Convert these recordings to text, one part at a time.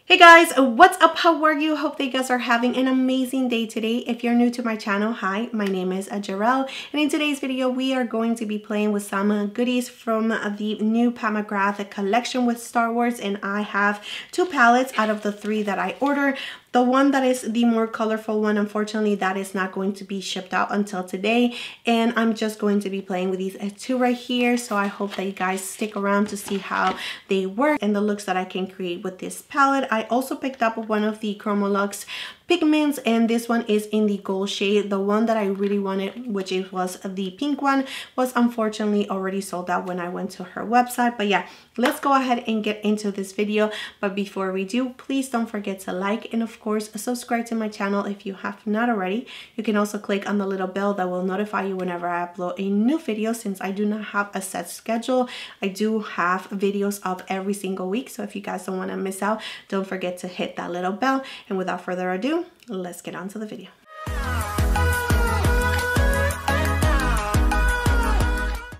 Hey guys, what's up? How are you? Hope that you guys are having an amazing day today. If you're new to my channel, hi, my name is Jarrell, and in today's video we are going to be playing with some goodies from the new Pat McGrath collection with Star Wars, and I have two palettes out of the three that I ordered. The one that is the more colorful one, unfortunately, that is not going to be shipped out until today, and I'm just going to be playing with these two right here. So I hope that you guys stick around to see how they work and the looks that I can create with this palette. I also picked up one of the Chromaluxe pigments, and this one is in the gold shade. The one that I really wanted, which was the pink one, was unfortunately already sold out when I went to her website. But yeah, let's go ahead and get into this video. But before we do, please don't forget to like and of course subscribe to my channel if you have not already. You can also click on the little bell that will notify you whenever I upload a new video. Since I do not have a set schedule, I do have videos up every single week, so if you guys don't want to miss out, don't forget to hit that little bell. And without further ado, let's get on to the video.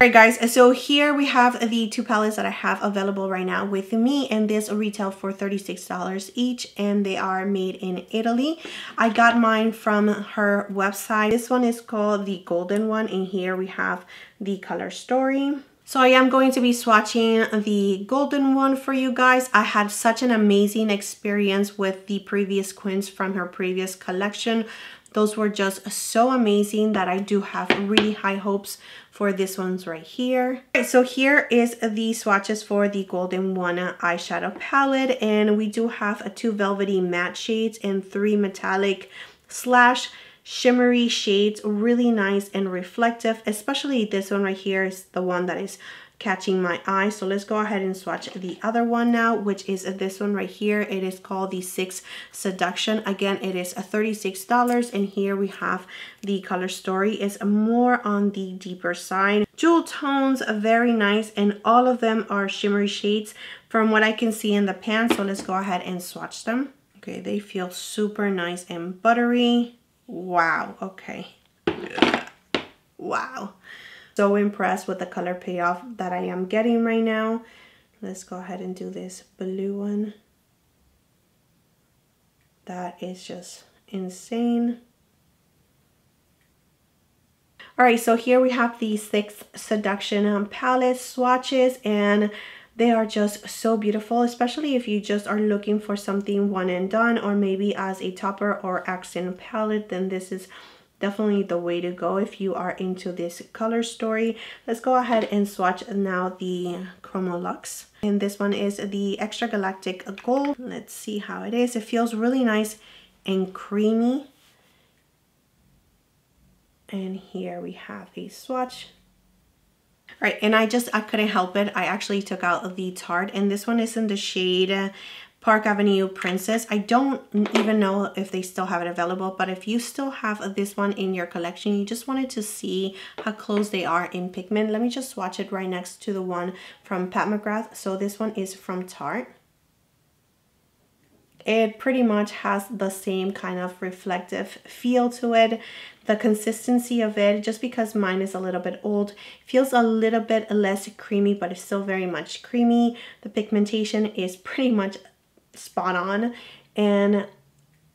Alright guys, so here we have the two palettes that I have available right now with me, and this retail for $36 each, and they are made in Italy. I got mine from her website. This one is called the golden one, and here we have the color story. So I am going to be swatching the golden one for you guys. I had such an amazing experience with the previous quints from her previous collection. Those were just so amazing that I do have really high hopes for this one's right here. Okay, so here is the swatches for the golden one eyeshadow palette, and we do have two velvety matte shades and three metallic slash shimmery shades. Really nice and reflective, especially this one right here is the one that is catching my eye. So let's go ahead and swatch the other one now, which is this one right here. It is called the Sith Seduction. Again, it is $36, and here we have the color story. It's more on the deeper side. Jewel tones, very nice, and all of them are shimmery shades from what I can see in the pan. So let's go ahead and swatch them. Okay, they feel super nice and buttery. Wow, okay. Wow. So impressed with the color payoff that I am getting right now. Let's go ahead and do this blue one. That is just insane. All right, so here we have the Sith Seduction palette swatches, and they are just so beautiful, especially if you just are looking for something one and done, or maybe as a topper or accent palette, then this is definitely the way to go if you are into this color story. Let's go ahead and swatch now the Chromaluxe, and this one is the Extragalactic Gold. Let's see how it is. It feels really nice and creamy, and here we have a swatch. All right, and I couldn't help it. I actually took out the Tarte, and this one is in the shade Park Avenue Princess. I don't even know if they still have it available, but if you still have this one in your collection, you just wanted to see how close they are in pigment, let me just swatch it right next to the one from Pat McGrath. So this one is from Tarte. It pretty much has the same kind of reflective feel to it. The consistency of it, just because mine is a little bit old, feels a little bit less creamy, but it's still very much creamy. The pigmentation is pretty much spot on, and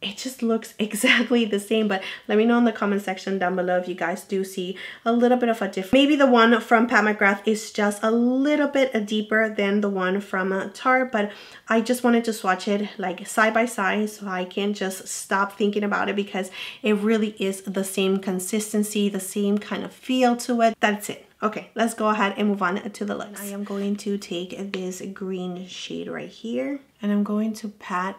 it just looks exactly the same. But let me know in the comment section down below if you guys do see a little bit of a difference. Maybe the one from Pat McGrath is just a little bit deeper than the one from Tarte, but I just wanted to swatch it like side by side so I can't just stop thinking about it, because it really is the same consistency, the same kind of feel to it. That's it. Okay, let's go ahead and move on to the looks. I am going to take this green shade right here, and I'm going to pat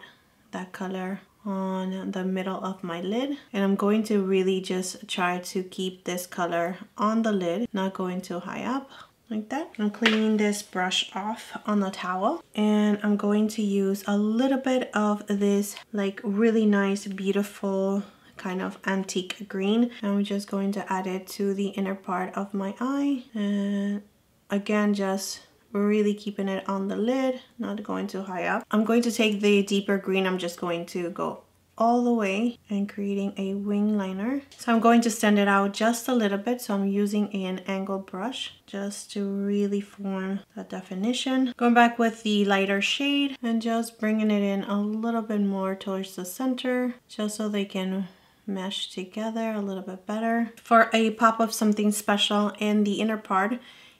that color on the middle of my lid, and I'm going to really just try to keep this color on the lid, not going too high up, like that. I'm cleaning this brush off on the towel, and I'm going to use a little bit of this like really nice, beautiful kind of antique green. I'm just going to add it to the inner part of my eye, and again, just really keeping it on the lid, not going too high up. I'm going to take the deeper green. I'm just going to go all the way and creating a wing liner. So I'm going to stand it out just a little bit. So I'm using an angle brush just to really form that definition. Going back with the lighter shade and just bringing it in a little bit more towards the center, just so they can mesh together a little bit better. For a pop of something special in the inner part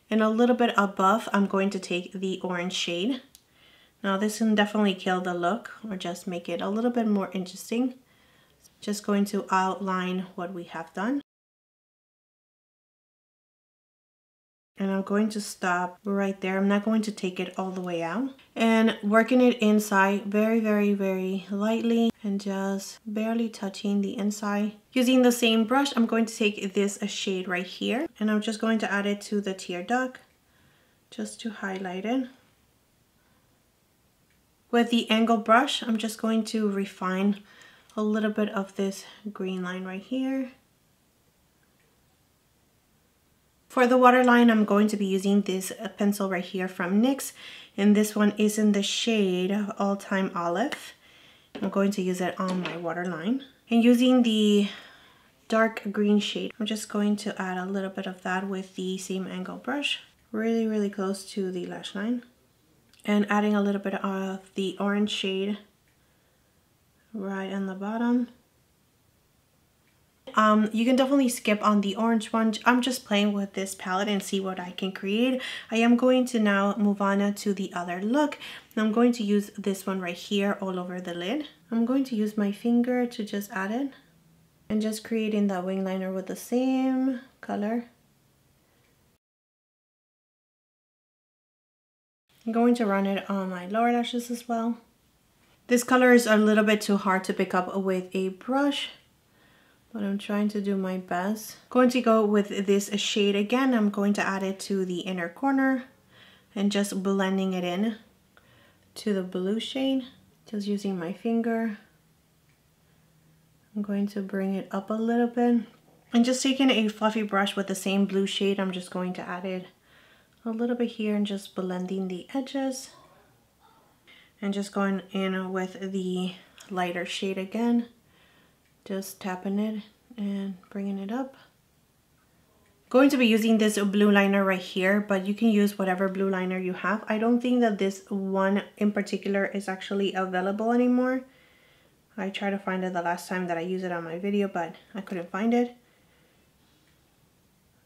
and a little bit above, I'm going to take the orange shade. Now this can definitely kill the look or just make it a little bit more interesting. Just going to outline what we have done. And I'm going to stop right there. I'm not going to take it all the way out. And working it inside very, very, very lightly and just barely touching the inside. Using the same brush, I'm going to take this shade right here. And I'm just going to add it to the tear duct just to highlight it. With the angle brush, I'm just going to refine a little bit of this green line right here. For the waterline, I'm going to be using this pencil right here from NYX, and this one is in the shade All Time Olive. I'm going to use it on my waterline. And using the dark green shade, I'm just going to add a little bit of that with the same angle brush, really, really close to the lash line. And adding a little bit of the orange shade right on the bottom. You can definitely skip on the orange one. I'm just playing with this palette and see what I can create. I am going to now move on to the other look. I'm going to use this one right here all over the lid. I'm going to use my finger to just add it and just creating that wing liner with the same color. I'm going to run it on my lower lashes as well. This color is a little bit too hard to pick up with a brush, but I'm trying to do my best. Going to go with this shade again. I'm going to add it to the inner corner and just blending it in to the blue shade. Just using my finger. I'm going to bring it up a little bit. And just taking a fluffy brush with the same blue shade, I'm just going to add it a little bit here and just blending the edges. And just going in with the lighter shade again. Just tapping it and bringing it up. Going to be using this blue liner right here, but you can use whatever blue liner you have. I don't think that this one in particular is actually available anymore. I tried to find it the last time that I used it on my video, but I couldn't find it.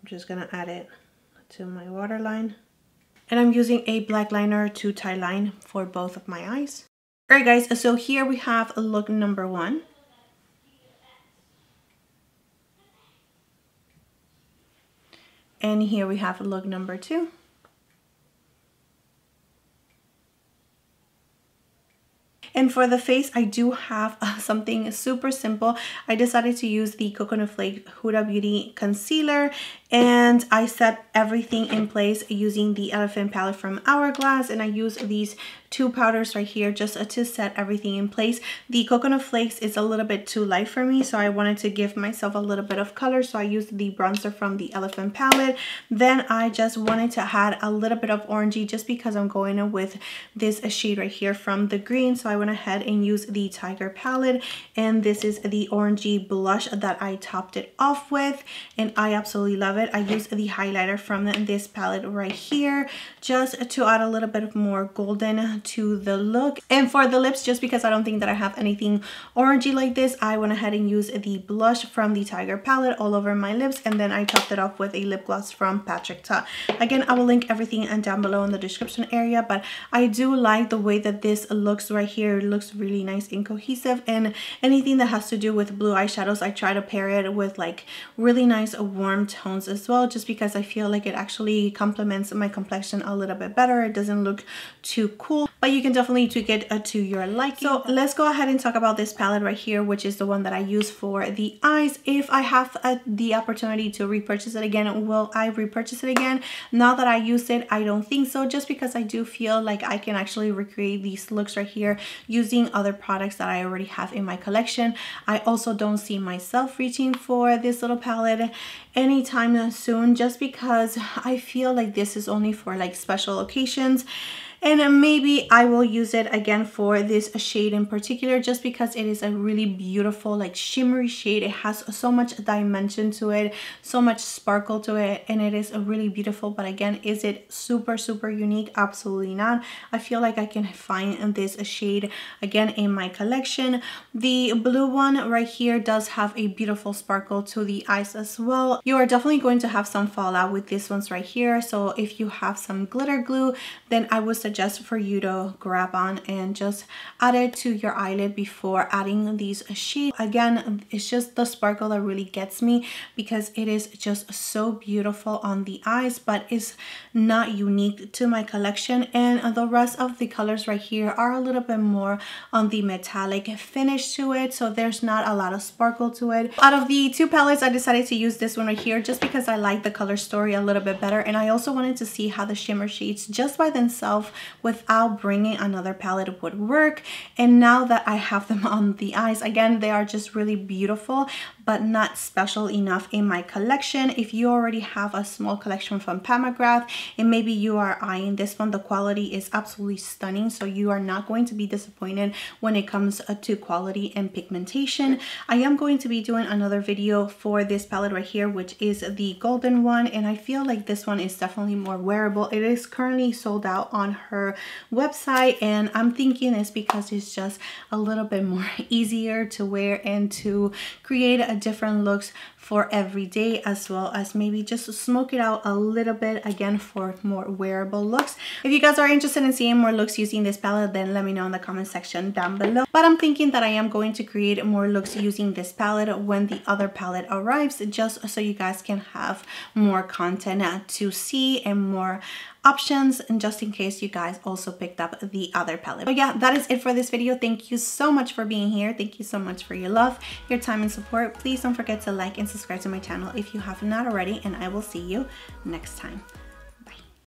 I'm just gonna add it to my waterline. And I'm using a black liner to tie line for both of my eyes. Alright guys, so here we have look number 1. And here we have look number 2. And for the face, I do have something super simple. I decided to use the Coconut Flake Huda Beauty Concealer, and I set everything in place using the Elephant palette from Hourglass, and I use these 2 powders right here just to set everything in place. The Coconut Flakes is a little bit too light for me, so I wanted to give myself a little bit of color, so I used the bronzer from the Elephant palette. Then I just wanted to add a little bit of orangey just because I'm going in with this shade right here from the green, so I went ahead and used the Tiger palette, and this is the orangey blush that I topped it off with, and I absolutely love it. I used the highlighter from this palette right here just to add a little bit more golden to the look. And for the lips, just because I don't think that I have anything orangey like this, I went ahead and used the blush from the Tiger palette all over my lips, and then I topped it off with a lip gloss from Patrick Ta. Again, I will link everything down below in the description area, but I do like the way that this looks right here. It looks really nice and cohesive, and anything that has to do with blue eyeshadows, I try to pair it with like really nice warm tones as well, just because I feel like it actually complements my complexion a little bit better. It doesn't look too cool, but you can definitely tweak it to your liking. So let's go ahead and talk about this palette right here, which is the one that I use for the eyes. If I have the opportunity to repurchase it again, will I repurchase it again? Now that I use it, I don't think so, just because I do feel like I can actually recreate these looks right here using other products that I already have in my collection. I also don't see myself reaching for this little palette anytime soon, just because I feel like this is only for like special occasions. And maybe I will use it again for this shade in particular, just because it is a really beautiful like shimmery shade. It has so much dimension to it, so much sparkle to it, and it is really beautiful. But again, is it super unique? Absolutely not. I feel like I can find this shade again in my collection. The blue one right here does have a beautiful sparkle to the eyes as well. You are definitely going to have some fallout with these ones right here, so if you have some glitter glue, then I would suggest for you to grab on and just add it to your eyelid before adding these shades. Again, it's just the sparkle that really gets me, because it is just so beautiful on the eyes, but it's not unique to my collection. And the rest of the colors right here are a little bit more on the metallic finish to it, so there's not a lot of sparkle to it. Out of the two palettes, I decided to use this one right here just because I like the color story a little bit better, and I also wanted to see how the shimmer shades just by themselves without bringing another palette would work. And now that I have them on the eyes, again, they are just really beautiful, but not special enough in my collection. If you already have a small collection from Pat McGrath and maybe you are eyeing this one, the quality is absolutely stunning, so you are not going to be disappointed when it comes to quality and pigmentation. I am going to be doing another video for this palette right here, which is the golden one, and I feel like this one is definitely more wearable. It is currently sold out on her website, and I'm thinking it's because it's just a little bit more easier to wear and to create a different looks for every day, as well as maybe just smoke it out a little bit again for more wearable looks. If you guys are interested in seeing more looks using this palette, then let me know in the comment section down below. But I'm thinking that I am going to create more looks using this palette when the other palette arrives, just so you guys can have more content to see and more options, and just in case you guys also picked up the other palette. But yeah, that is it for this video. Thank you so much for being here. Thank you so much for your love, your time, and support. Please don't forget to like and subscribe to my channel if you have not already, and I will see you next time.